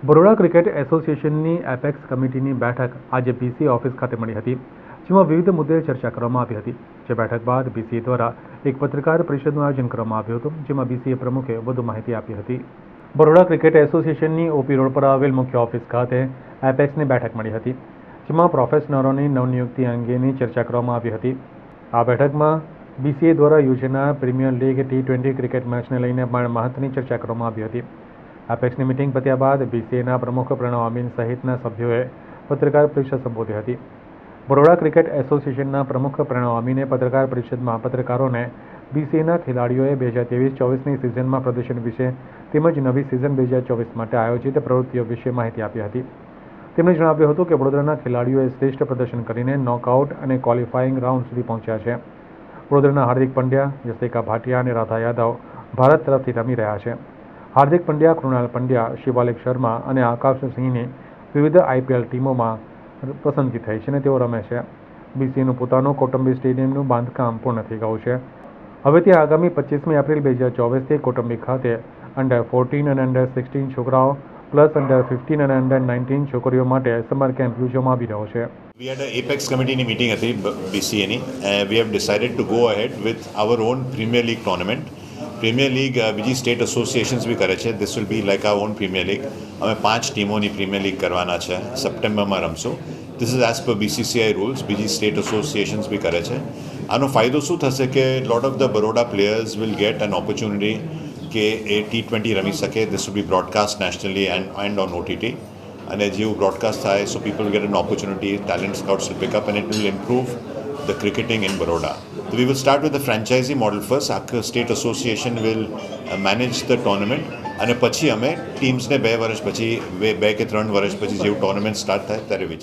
Baroda cricket એસોસિએશનની apex કમિટીની બેઠક આજે બીસીએ ઓફિસ ખાતે મળી હતી, જેમાં વિવિધ મુદ્દે ચર્ચા કરવામાં આવી હતી. જે બેઠક બાદ બીસીએ દ્વારા એક પત્રકાર પરિષદનું આયોજન કરવામાં આવ્યું હતું, જેમાં બીસીએ પ્રમુખે વધુ માહિતી આપી હતી. બરોડા ક્રિકેટ એસોસિએશનની ઓપી રોડ પર આવેલ મુખ્ય ઓફિસ ખાતે એપેક્સની બેઠક મળી હતી, જેમાં પ્રોફેશનરોની નવનિયુક્તિ અંગેની ચર્ચા કરવામાં આવી હતી. આ બેઠકમાં બીસીએ દ્વારા યોજાનાર પ્રીમિયર લીગ T20 ક્રિકેટ મેચને લઈને પણ મહત્વની ચર્ચા કરવામાં આવી હતી. એપેક્સની મિટિંગ પત્યા બાદ બીસીએના પ્રમુખ પ્રણવ અમીન સહિતના સભ્યોએ પત્રકાર પરિષદ સંબોધી હતી. બરોડા ક્રિકેટ એસોસિએશનના પ્રમુખ પ્રણવ અમીને પત્રકાર પરિષદમાં પત્રકારોને બીસીએના ખેલાડીઓએ 2023-24ની સિઝનમાં પ્રદર્શન વિશે તેમજ નવી સિઝન 2024 માટે આયોજિત પ્રવૃત્તિઓ વિશે માહિતી આપી હતી. તેમણે જણાવ્યું હતું કે વડોદરાના ખેલાડીઓએ શ્રેષ્ઠ પ્રદર્શન કરીને નોકઆઉટ અને ક્વોલિફાઇંગ રાઉન્ડ સુધી પહોંચ્યા છે. વડોદરાના હાર્દિક પંડ્યા, યશિકા ભાટિયા અને રાધા યાદવ ભારત તરફથી રમી રહ્યા છે. હાર્દિક પંડ્યા, કૃણાલ પંડ્યા, શિવાલિક શર્મા અને આકાશ સિંહની વિવિધ આઈપીએલ ટીમોમાં પસંદગી થઈ છે અને તેઓ રમે છે. બીસીએનું પોતાનું કૌટુંબિક સ્ટેડિયમનું બાંધકામ પૂર્ણ થઈ ગયું છે. હવે તે આગામી 25મી એપ્રિલ 2024થી કૌટુંબિક ખાતે અંડર-14 અને અંડર-16 છોકરાઓ પ્લસ અંડર-15 અને અંડર-19 છોકરીઓ માટે સમર કેમ્પ યોજવામાં આવી રહ્યો છે. We had an Apex committee meeting at the BCA. We have decided to go ahead with our own Premier League tournament. Premier League બીજી સ્ટેટ એસોસિએશન્સ બી કરે છે. This will be like our own Premier League. અમે 5 ટીમોની premier league કરવાના છે. સપ્ટેમ્બરમાં રમશું. This is as per BCCI rules. બીજી state associations બી કરે છે. આનો ફાયદો શું થશે કે lot of the Baroda players will get an opportunity કે એ T20 રમી શકે. This will be broadcast nationally and on OTT. અને જેવું બ્રોડકાસ્ટ થાય, so people will get an opportunity, talent scouts will pick up and it will improve the cricketing in Baroda. So we will start with the franchisee model first. Our state association will manage the tournament અને પછી અમે ટીમ્સને 2 વર્ષ પછી 2 કે 3 વર્ષ પછી જેવું tournament start થાય ત્યારે